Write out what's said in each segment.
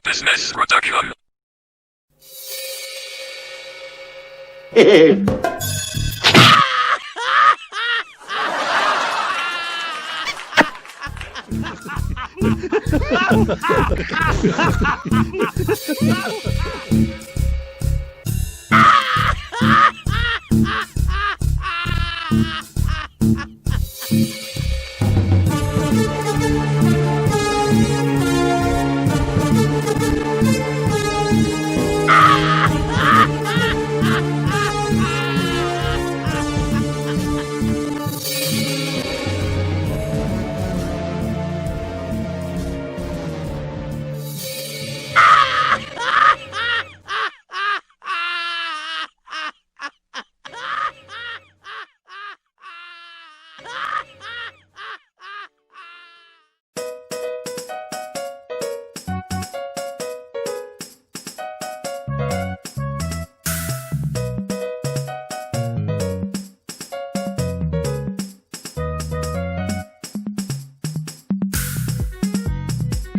Business Rotocum.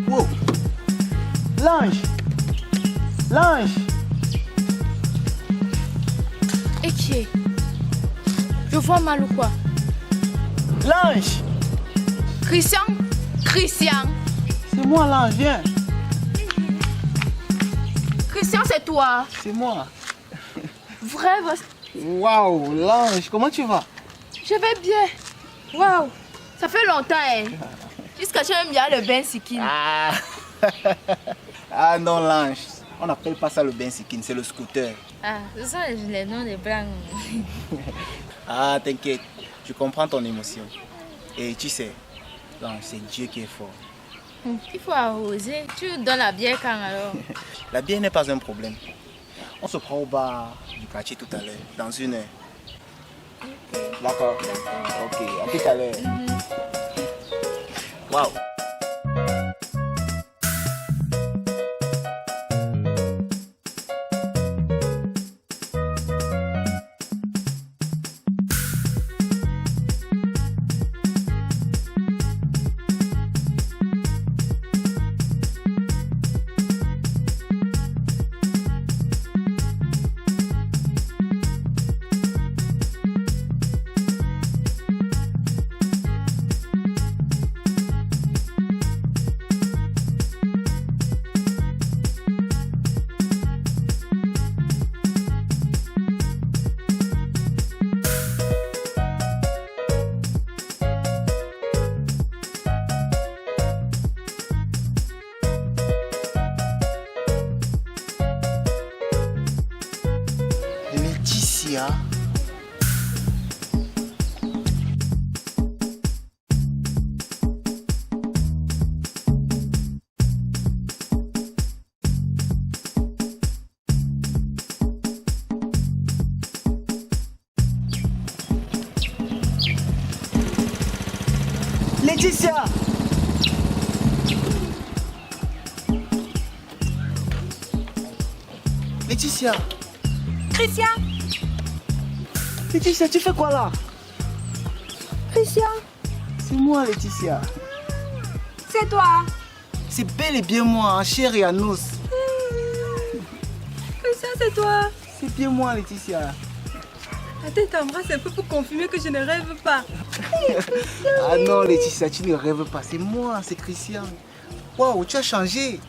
Wow. L'ange. L'ange. Et qui est? Je vois mal ou quoi? L'ange. Christian? Christian? C'est moi l'ange, viens. Christian, c'est toi? C'est moi. Vrai? Waouh, l'ange, comment tu vas? Je vais bien. Waouh, ça fait longtemps, hein? Jusqu'à j'aime bien le bain sikin. Ah non, l'ange. On n'appelle pas ça le bensikin, c'est le scooter. Ah, ce sont les noms des blancs. Ah, t'inquiète, je comprends ton émotion. Et tu sais, l'ange, c'est Dieu qui est fort. Il faut arroser. Tu donnes la bière quand alors? La bière n'est pas un problème. On se prend au bar du quartier tout à l'heure, dans une heure. D'accord. Ok, à tout à l'heure. Waouh. Laetitia. Laetitia. Laetitia. Christian, Laetitia, tu fais quoi là? Christian, C'est moi, Laetitia. c'est toi. C'est bel et bien moi, en chair et en os. Christian, c'est toi. C'est bien moi, Laetitia. Attends, t'embrasse un peu pour confirmer que je ne rêve pas. Ah non, Laetitia, tu ne rêves pas. C'est moi, c'est Christian. Waouh, tu as changé.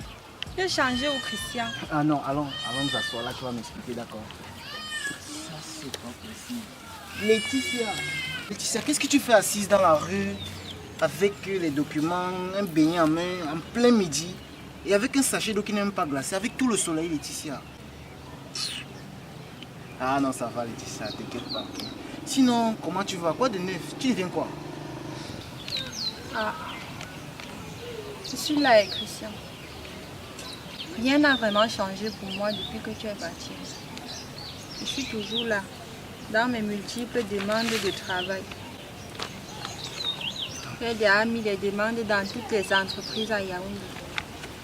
J'ai changé au Christian. Ah non, allons nous asseoir là, tu vas m'expliquer, d'accord? Ça, c'est pas possible. Laetitia. Laetitia, qu'est-ce que tu fais assise dans la rue avec les documents, un beignet en main, en plein midi et avec un sachet d'eau qui n'est même pas glacé, avec tout le soleil, Laetitia? Ah non, ça va, Laetitia, t'inquiète pas. Sinon, comment tu vas? Quoi de neuf? Tu deviens quoi? Ah, je suis là avec Christian. Rien n'a vraiment changé pour moi depuis que tu es parti. Je suis toujours là, dans mes multiples demandes de travail. J'ai déjà mis des demandes dans toutes les entreprises à Yaoundé.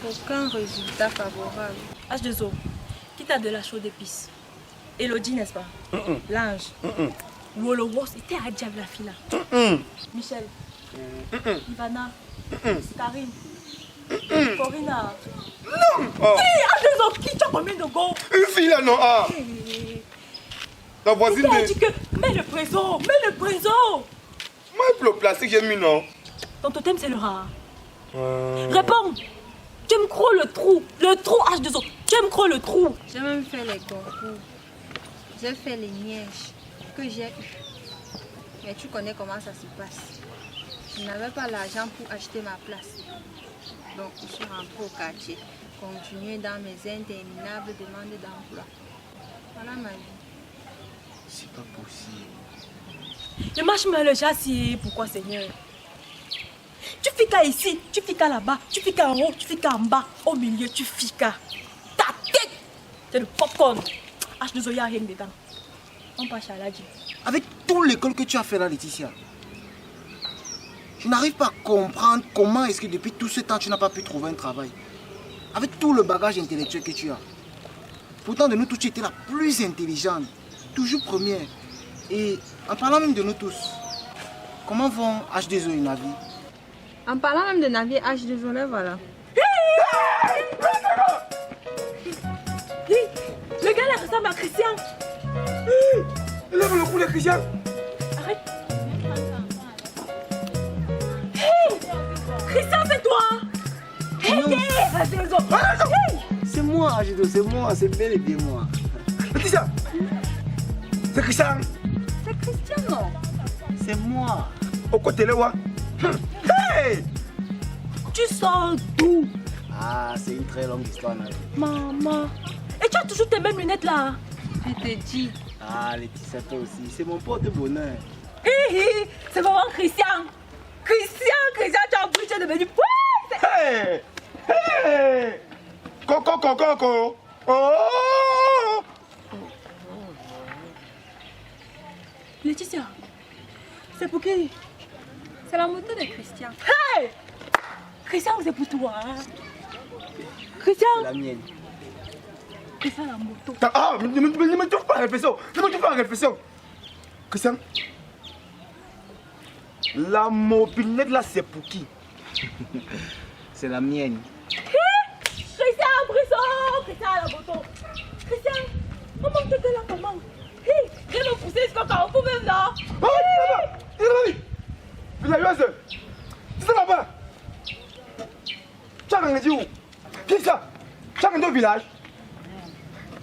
Aucun résultat favorable. H2O, qui t'a de la chaude d'épices? Elodie, n'est-ce pas? L'ange. Wolo Woss, était à Diable la fille là. Michel. Ivana. Karine. Corina. Oh. H2O, qui tu as combien de go? Une fille là, non. Ah. La voisine Tu as de... dit que mets le présent, mets le présent. Moi, le plastique, j'ai mis, non. Ton totem, c'est le rat. Réponds. Tu me crois le trou H2O. Tu me crois le trou. J'ai même fait les concours. J'ai fait les nièges que j'ai eu. Mais tu connais comment ça se passe. Je n'avais pas l'argent pour acheter ma place. Donc je suis rentrée au quartier. Continuer dans mes interminables demandes d'emploi. Voilà ma vie. C'est pas possible. Le marshmallow, j'ai assis. Pourquoi, Seigneur? Tu ficas ici, tu ficas là-bas, tu ficas en haut, tu ficas en bas. Au milieu, tu ficas. Ta tête, c'est le popcorn. H2O, il n'y a rien dedans. On passe à la vie. Avec toute l'école que tu as fait là, Laetitia, je n'arrive pas à comprendre comment est-ce que depuis tout ce temps, tu n'as pas pu trouver un travail. Avec tout le bagage intellectuel que tu as. Pourtant, de nous tous, tu étais la plus intelligente. Toujours première. Et en parlant même de nous tous, comment vont H2O et Navi? En parlant même de navire H2O, là, voilà. Le gars là ressemble à Christian. Lève le cou, les Christian. Arrête. Hey, Christian, c'est toi. Hey, H2O. C'est moi, H2O, c'est moi, c'est bel et bien moi. Laetitia. C'est Christian. C'est Christian, non? C'est moi. Au côté là, ouais. Hey! Tu sors d'où? Ah, c'est une très longue histoire, Navi. Maman. Et tu as toujours tes mêmes lunettes là. Je te dis. Ah, Laetitia, toi aussi, c'est mon porte-bonheur. C'est vraiment Christian. Christian, tu as brûlé, tu es devenu poète. Hey! Hey! Coco. Oh! Laetitia, c'est pour qui? C'est la moto de Christian. Hey! Christian, c'est pour toi. Hein? Christian, C'est la mienne. Christian, la moto. Ah, ne me trouve pas la réflexion. Ne me trouve pas la réflexion. Christian, la mobilette là, c'est pour qui? C'est la mienne. Christian, prison! Christian, la moto. Christian, comment tu es là, comment? Viens me pousser jusqu'au carrefour même là. Oh, il est là-bas. Villageoise, c'est là-bas. Tu as rendu où? Qui est ça? Tu as rendu au village?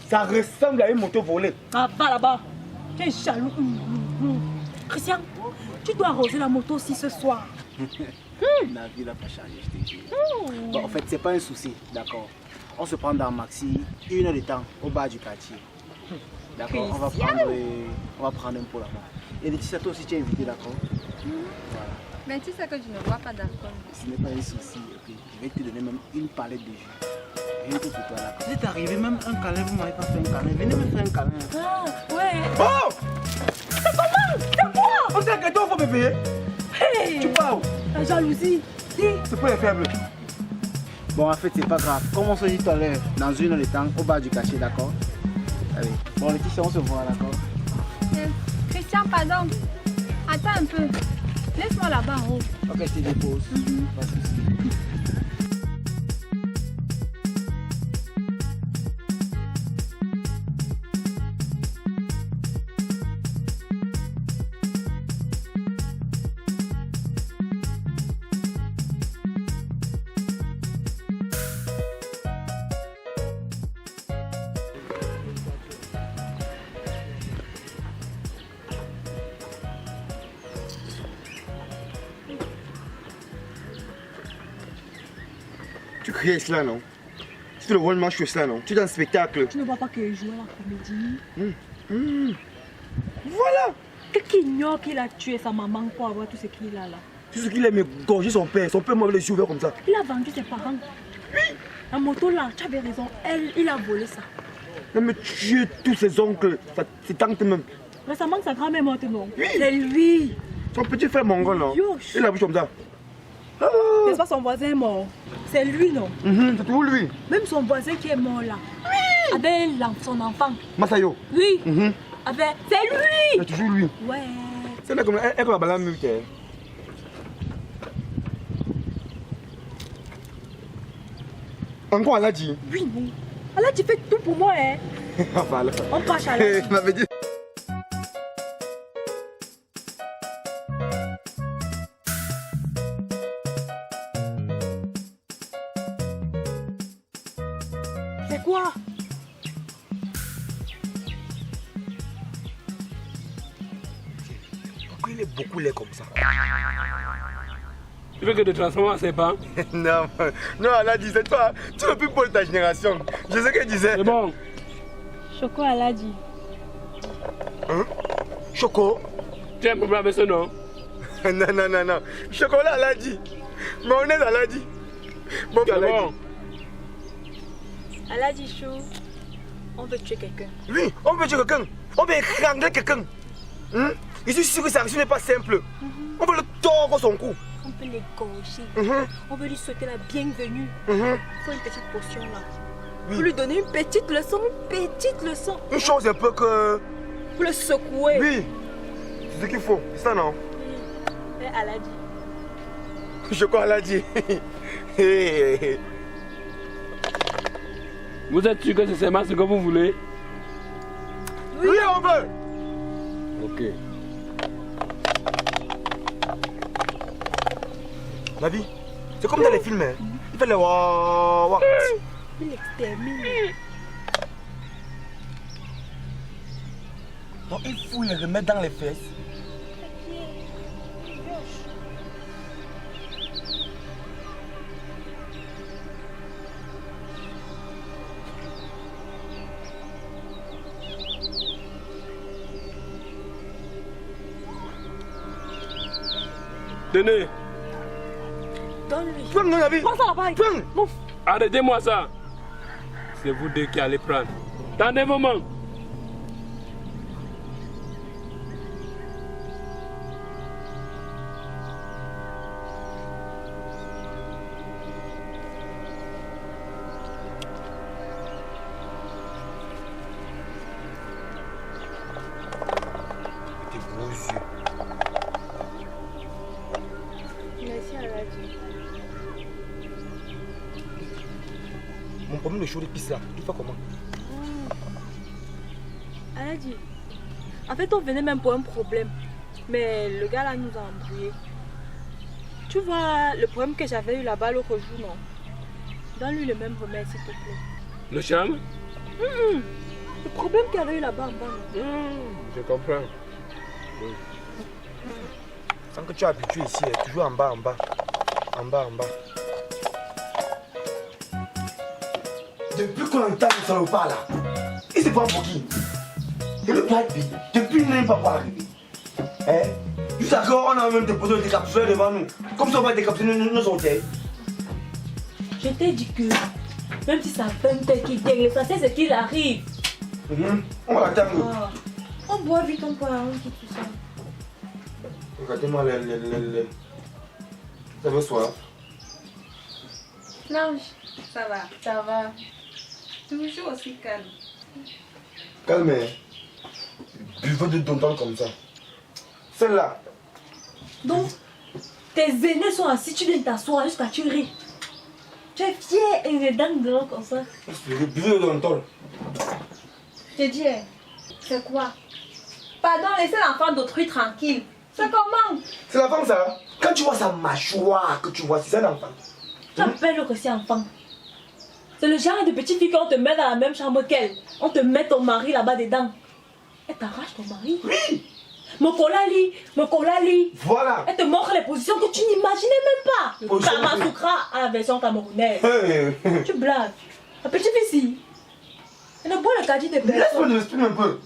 Ça ressemble à une moto volée. Ah, va là-bas. Tu es jaloux. Christian, tu dois arroser la moto aussi ce soir. Navi n'a pas changé, je te dis. Bon, en fait, c'est pas un souci, d'accord. On se prend dans Maxi, 1 heure de temps, au bas du quartier. D'accord, on va prendre un pot là-bas. Et Laetitia, toi aussi, tu es invité, d'accord? Voilà. Mais tu sais que je ne bois pas d'alcool. Ce n'est pas un souci, ok. Je vais te donner même une palette de jus. Rien que pour toi là. Vous êtes arrivé, même un câlin, vous ne m'avez pas fait un câlin. Venez me faire un câlin. Ah, ouais. Oh! C'est comment? C'est quoi? On sait que toi, il faut me payer. Hey! Tu parles. La jalousie. Dis. C'est pour les faibles. Bon, en fait, c'est pas grave. Comme on se dit tout à l'heure, dans 1 heure de temps, au bas du cachet, d'accord? Allez. Bon, Laetitia, on se voit, d'accord? Christian, pardon. Attends un peu. Laisse-moi là-bas en haut. Ok, je te dépose. Pas de souci. Tu crées cela, non? Tu te le vois le match cela, non? Tu es dans un spectacle. Tu ne vois pas que je joue à la comédie. Voilà! Quelqu'un ignore qu'il a tué sa maman pour avoir tout ce qu'il a là. C'est ce qu'il aime gorger son père. Son père m'avait les yeux ouverts comme ça. Il a vendu ses parents. Oui. La moto là, tu avais raison. Il a volé ça. Non mais tuer tous ses oncles, ses tantes même. Récemment, sa grand-mère est morte, non? Oui. C'est lui. Son petit frère mongol, non? Yosh. Il a vu comme ça. C'est pas son voisin mort. C'est lui, non? C'est toujours lui. Même son voisin qui est mort là. Oui. Avec son enfant. Masayo. Oui. Mhm. C'est lui. C'est toujours lui. Ouais. C'est là comme elle va balayer même. Encore elle a dit. Oui, non. Alors tu fais tout pour moi, hein. Enfin, alors. On crache à la. Il m'avait dit. C'est quoi? Pourquoi il est beaucoup laid comme ça? Tu veux que te transformes en serpent? Non, non, elle a dit, c'est toi. Tu ne veux plus pour ta génération. Je sais qu'elle disait. C'est bon. Choco, elle a dit. Hein? Choco? Tu as un problème avec ce nom? Non, non, non, non. Chocolat, elle a dit. Mayonnaise, elle a dit. Bon, C'est elle a bon. dit. Elle a dit chou. On veut tuer quelqu'un. Oui, on veut tuer quelqu'un. On veut étrangler quelqu'un. Je suis sûr que sa mission n'est pas simple. On veut le tordre son cou. On peut l'égorger. On veut lui souhaiter la bienvenue. Il faut une petite potion là. Pour lui donner une petite leçon, Une chose un peu que... Pour le secouer. Oui, c'est ce qu'il faut. C'est ça, non? Oui. Et elle a dit. Chocolat, elle a dit. Vous êtes sûr que c'est seulement ce que vous voulez? Oui, on veut. Ok. La vie, c'est comme dans les films. Hein. Il fait les waouh. Il extermine. Donc il faut les remettre dans les fesses. Tenez. Donne-lui. Prends la vie. Prends ça là-bas. Prends. Bon. Arrêtez-moi ça. C'est vous deux qui allez prendre. Attendez un moment. Tes gros yeux. Merci, elle a dit. Mon problème de chaud de pisse là, il fait comment? Elle a dit. En fait, on venait même pour un problème. Mais le gars là nous a embrouillés. Tu vois le problème que j'avais eu là-bas l'autre jour, non? Donne-lui le même remède, s'il te plaît. Le charme? Le problème qu'il y avait eu là-bas en bas, non? Je comprends. Sans que tu es habitué ici, toujours en bas, en bas. En bas, en bas. Depuis qu'on entend le salopard là, il se prend pour qui? Et le plat depuis il n'est pas arrivé. Hein? Jusqu'à quand on a même déposé le décapsuleur devant nous. Comme ça on va décapsuler nos orteils. Je t'ai dit que même si ça fait un tel qu'il gagne, l'essentiel c'est qu'il arrive. On va attendre. Ah. On boit vite, on boit, on quitte tout ça. Regardez-moi les... Ça veut soir. Blanche, ça va. Ça va. Toujours aussi calme. Calme. Buvez de ton temps comme ça. Celle-là. Donc, tes aînés sont assis, tu viens t'asseoir jusqu'à tu ris. Tu es fier et les dents dehors comme ça. Buvez de ton temps. Je dis, c'est quoi? Pardon, laissez l'enfant d'autrui tranquille. C'est comment? C'est la femme ça. Quand tu vois sa mâchoire que tu vois, c'est ça l'enfant. Tu appelles que c'est enfant. C'est le genre de petite fille qu'on te met dans la même chambre qu'elle. On te met ton mari là-bas dedans. Elle t'arrache ton mari. Oui. Mon colali. Voilà. Elle te montre les positions que tu n'imaginais même pas. Le Position de- Kama-Sutra à la version camerounaise. Hey. Tu blagues. La petite fille ici. Elle ne boit le caddie de Laisse-moi personne. te l'expliquer un peu.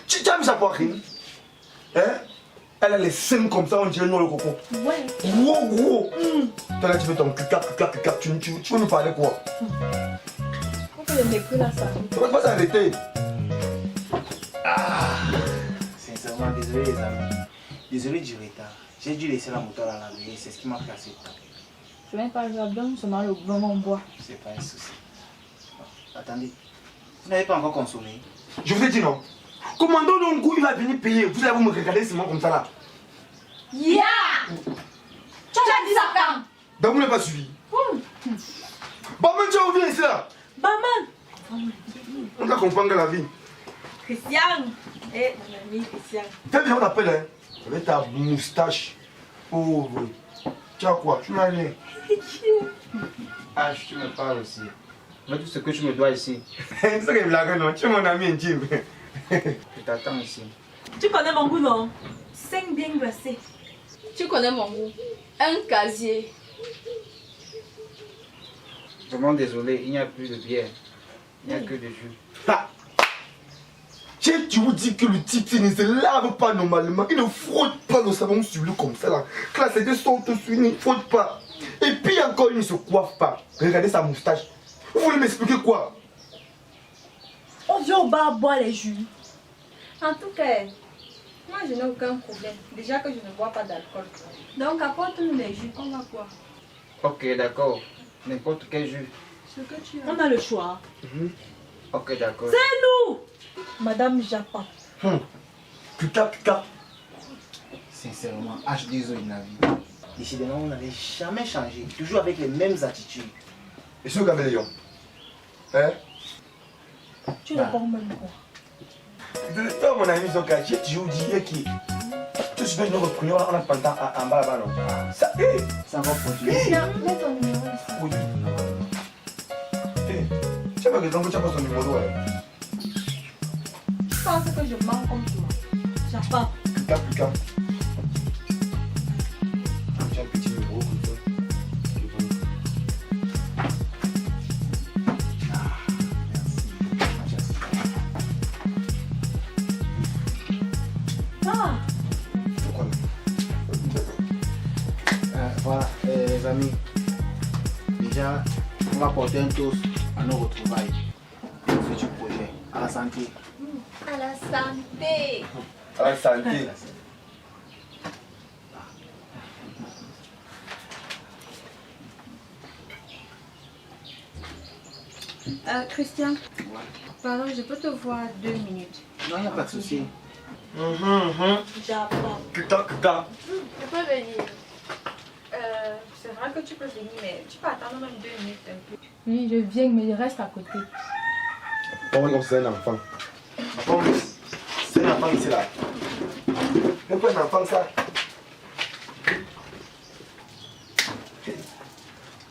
Tu as vu sa poitrine? Hein? Elle a les seins comme ça, on dirait non le coco. Ouais. Gros. Toi là tu fais ton cucap. Tu veux nous parler quoi? On fait le mépris là, ça. Tu vas pas s'arrêter. Sincèrement, désolé les amis. Désolé du retard. J'ai dû laisser la moto à la laverie, c'est ce qui m'a cassé. C'est même pas grave, donc seulement le moment on boit. C'est pas un souci. Attendez, vous n'avez pas encore consommé? Je vous ai dit non. Commandant Nongo, il va venir payer. Vous allez vous me regarder seulement comme ça là. Ya! Tu as dit ça quand? Donc vous n'avez pas suivi. Bon, maintenant, viens ici là. Maman. On doit comprendre la vie. Christian. Eh, mon ami Christian. Fais bien, on t'appelle, hein. Avec ta moustache. Pauvre. Tu as quoi? Tu m'as rien. Ah, tu me parles aussi. Mais tout ce que tu me dois ici. C'est ça que blague, non? Tu es mon ami intime. Je t'attends ici. Tu connais mon goût, non? 5 bien glacés. Tu connais mon goût. Un casier. Vraiment désolé, il n'y a plus de bière. Il n'y a que de jus. Ah. Tu vous dis que le type ne se lave pas normalement. Il ne frotte pas le savon sur lui comme ça là. Là, c'est des sortes de il ne frotte pas. Et puis encore, il ne se coiffe pas. Regardez sa moustache. Vous voulez m'expliquer quoi? On vient au bar boire les jus. En tout cas, moi je n'ai aucun problème. Déjà que je ne bois pas d'alcool. Donc apporte-nous les jus, on va boire. Ok, d'accord. N'importe quel jus. Ce que tu as. On a le choix. Ok, d'accord. C'est nous. Madame Japa. Putain, putain. Sincèrement, H2O une vie. Décidément, on n'avait jamais changé. Toujours avec les mêmes attitudes. Et ce caméléon? Hein? Tu ne parles même quoi? Toi, mon ami, j'ai toujours dit que tu sais, nous reprenons, on a pas le temps en bas là-bas, non? Ça, Ça va produire. Tiens, mets ton numéro ici. oui. Tu sais pas que tu as pas son numéro, ouais. Tu penses que je mens comme toi? Japa. Putain, putain. J'ai un petit numéro comme ça. Ah. Pourquoi? Voilà, les amis. Déjà, on va porter un toast à nos retrouvailles. Et au futur projet. À la santé. À la santé. À la santé. Christian, pardon, je peux te voir 2 minutes. Non, il n'y a pas de souci. Japa. Putain, putain. Je peux venir. C'est vrai que tu peux venir, mais tu peux attendre même 2 minutes un peu. Oui, je viens, mais je reste à côté. Oh non, c'est un enfant. C'est un enfant ici là. C'est pas un enfant ça.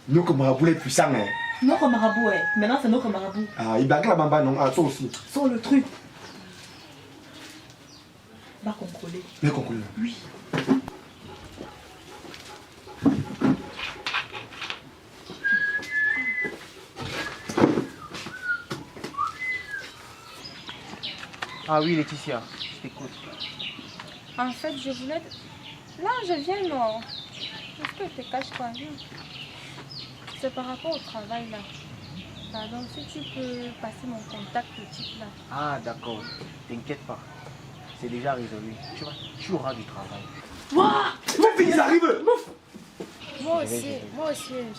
Nous comme marabout les puissants, hein. Notre marabout, ouais. Maintenant, c'est notre marabout. Ah, il bague la bamba, non? Ah, toi aussi. Sur le truc. Va contrôler. Mais conclu. Oui. Ah oui, Laetitia, je t'écoute. En fait, je voulais... Là, je viens, non. Est-ce que je te cache quoi? Non. C'est par rapport au travail, là. Pardon, si tu peux passer mon contact au type, là. Ah d'accord, t'inquiète pas. C'est déjà résolu. Tu vois, tu auras du travail. Waouh. Mais puis ils arrivent. Moi aussi,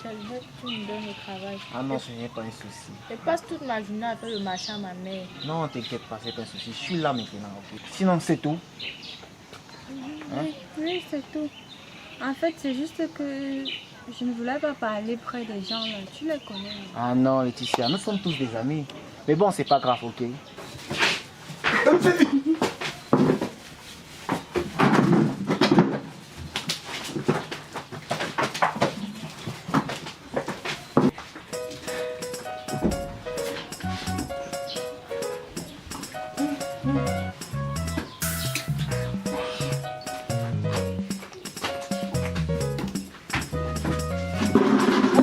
j'aimerais que tu me donnes le travail. Ah non, ce n'est pas un souci. Je passe toute ma journée à faire le marché à ma mère. Non, t'inquiète pas, c'est pas un souci. Je suis là maintenant, ok. Sinon, c'est tout. Hein? Oui, c'est tout. En fait, c'est juste que je ne voulais pas parler près des gens, là. Tu les connais. Là. Ah non, Laetitia, nous sommes tous des amis. Mais bon, c'est pas grave, ok.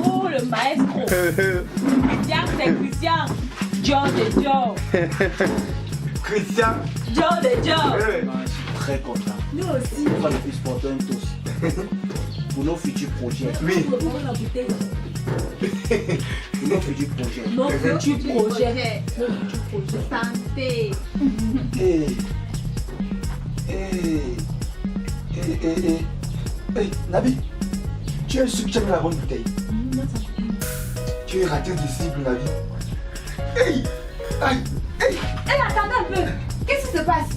Oh, le maestro. Christian, c'est Christian. Joe de Joe. Christian. Joe de Joe. Ah, je suis très content. Nous aussi. On va le plus porter un toast. Pour nos futurs projets. Oui. Pour prendre la bouteille. Pour nos futurs projets. Nos futurs projets. Nos futurs projets. Santé. Hey, Nabi, tu es sûr que tu as mis la bonne bouteille. Tu es raté de cible, Nabi. Hey, aïe, hey, Hey, attendez un peu. Qu'est-ce qui se passe?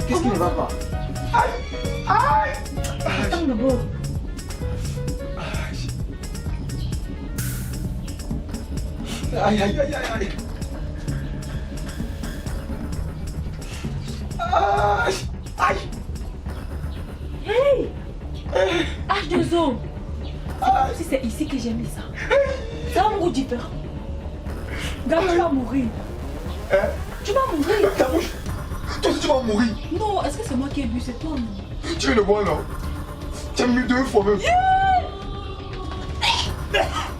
Qu'est-ce qui ne va pas? aïe, aïe. Attends d'abord. Aïe, aïe, aïe, aïe. Aïe, aïe. Hey H2O. Si c'est ici que j'ai mis ça, ça va me rendre différent. Gars, tu vas mourir. Tu vas mourir. Ta bouche. Toi aussi tu vas mourir. Non, est-ce que c'est moi qui ai bu? C'est toi, non? Tu veux le voir, non? Tu as mis 2 fois même.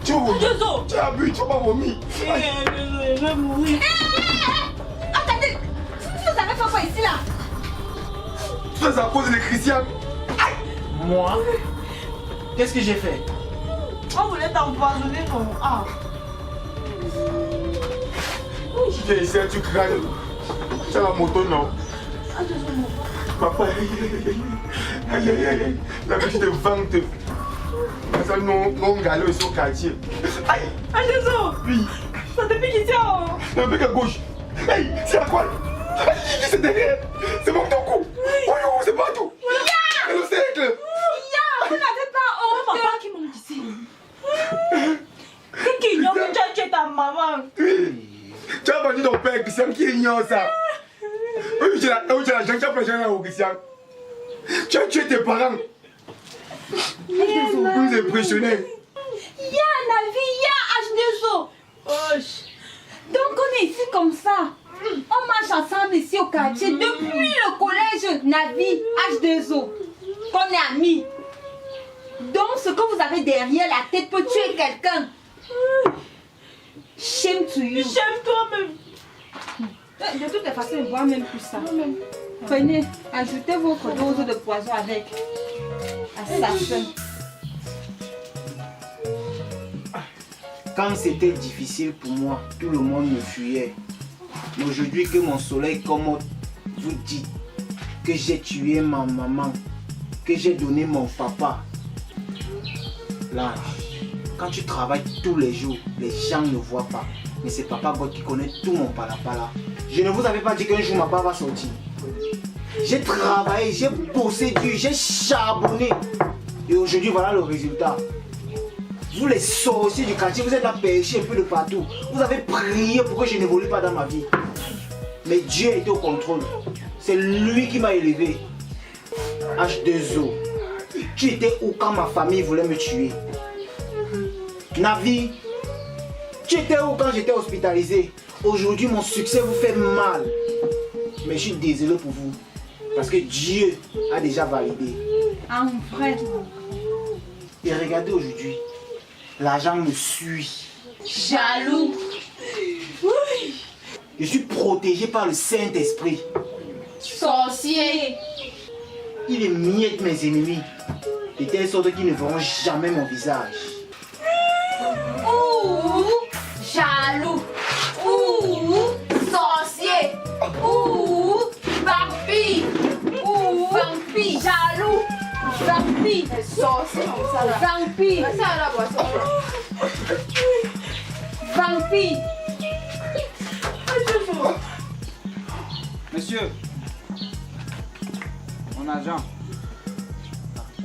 Tu vas vomir. H2O. Tu as bu, tu vas pas vomir. Je vais mourir. Attendez, vous avez fait quoi ici là? Tout ça c'est à cause de Christian. Moi? Qu'est-ce que j'ai fait? On voulait t'empoisonner ton... Ah. Tu viens ici, tu craques. Tu as la moto, non? Papa, aïe, aïe, aïe. La biche de vente. Ça, non, galop ici au quartier. Aïe. H2O. Oui. Ça te pique ici, oh. Un bec à gauche. Hey, c'est à quoi? C'est derrière. C'est mon cou. Oh, c'est partout. C'est le cercle. Vous n'avez pas honte? Papa qui monte ici. Qui ignore que tu as tué ta maman? Oui. Tu as vendu ton père, Christian, qui ignore ça. Oui, tu as la jambe, tu as plongé au Christian. Tu as tué tes parents. Vous nous impressionnez. Ya Navi, ya H2O. Donc on est ici comme ça. On marche ensemble ici au quartier depuis le collège Navi H2O. Qu'on est amis. Donc ce que vous avez derrière la tête peut tuer quelqu'un. Shame to you. J'aime toi-même. De toute façon, il ne boit même plus ça. Prenez, ajoutez votre dose de poison avec. Assassin. Quand c'était difficile pour moi, tout le monde me fuyait. Mais aujourd'hui que mon soleil comme vous dit que j'ai tué ma maman, que j'ai donné mon papa. Là, quand tu travailles tous les jours, les gens ne voient pas. Mais c'est Papa God qui connaît tout mon palapala. Je ne vous avais pas dit qu'un jour ma part va sortir. J'ai travaillé, j'ai bossé dur, j'ai charbonné. Et aujourd'hui, voilà le résultat. Vous les sorciers du quartier, vous êtes là pêcher un peu de partout. Vous avez prié pour que je n'évolue pas dans ma vie. Mais Dieu était au contrôle. C'est lui qui m'a élevé. H2O. Tu étais où quand ma famille voulait me tuer? Navi, tu étais où quand j'étais hospitalisé? Aujourd'hui, mon succès vous fait mal. Mais je suis désolé pour vous. Parce que Dieu a déjà validé. En vrai. Et regardez aujourd'hui. L'argent me suit. Jaloux. Je suis protégé par le Saint-Esprit. Sorcier. Il miette mes ennemis. De telle sorte qu'ils ne verront jamais mon visage. Ouh, jaloux. Ouh, sorcier. Ouh, vampire. Ouh, vampire. Jaloux. Vampire. Sorcier comme ça là. Vampire. Ça à la boisson. Vampire. Monsieur, mon agent. Je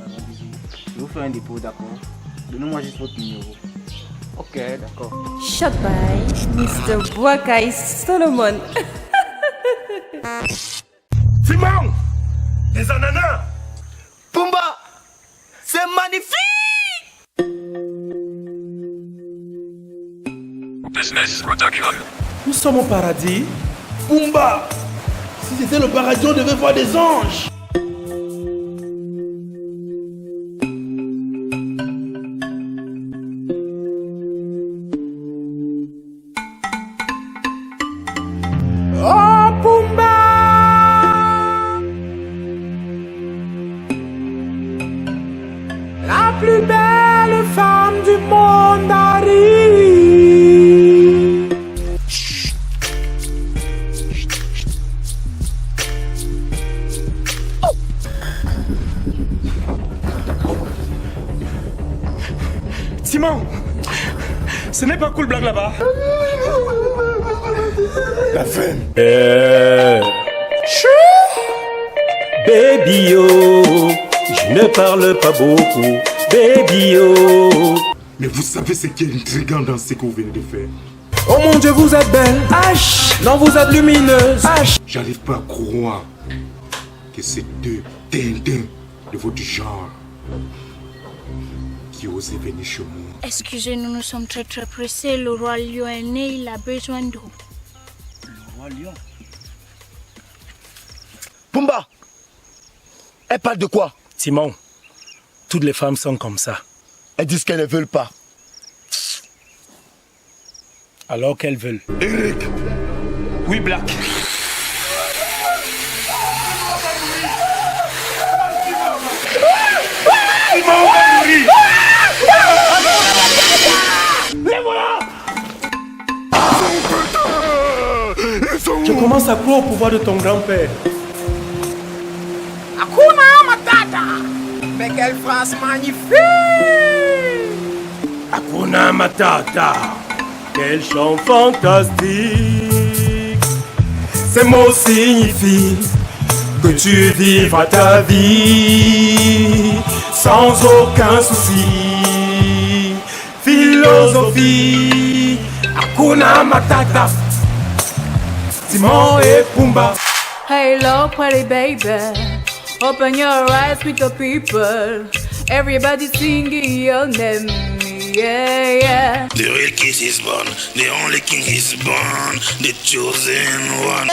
vais vous faire un dépôt, d'accord? Donnez-moi juste votre numéro. Ok, d'accord. Shot by Mr. Boakai Solomon. Simon, les ananas. Pumba, c'est magnifique. Business Production. Nous sommes au paradis. Pumba! Si c'était le paradis, on devait voir des anges. Oh Pumba! La plus belle femme du monde arrive. Simon, ce n'est pas cool blague là-bas. La fin. Baby oh, je ne parle pas beaucoup. Baby oh. Mais vous savez ce qui est intriguant dans ce que vous venez de faire? Oh mon Dieu, vous êtes belle. H. Non, vous êtes lumineuse. H. J'arrive pas à croire que ces deux dindins de votre genre qui osent venir chez moi. Excusez-nous, nous sommes très pressés. Le roi lion est né, il a besoin d'eau. Le roi lion. Pumba, elle parle de quoi? Simon, toutes les femmes sont comme ça. Elles disent qu'elles ne veulent pas. Alors qu'elles veulent. Eric. Oui, Black. Je commence à croire au pouvoir de ton grand-père. Hakuna Matata. Mais quelle phrase magnifique. Hakuna Matata. Quel chant fantastique. Ces mots signifient que tu vivras ta vie sans aucun souci. Philosophie. Hakuna Matata. Timon et Pumba. Hey, look, pretty baby. Open your eyes with the people. Everybody singing your name. Yeah, yeah. The real king is born. The only king is born. The chosen one.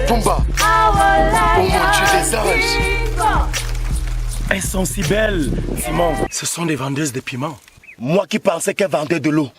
Pumba. Oh mon Dieu, les anges. Elles sont si belles, Simon. Ce sont des vendeuses de piments. Moi qui pensais qu'elles vendaient de l'eau.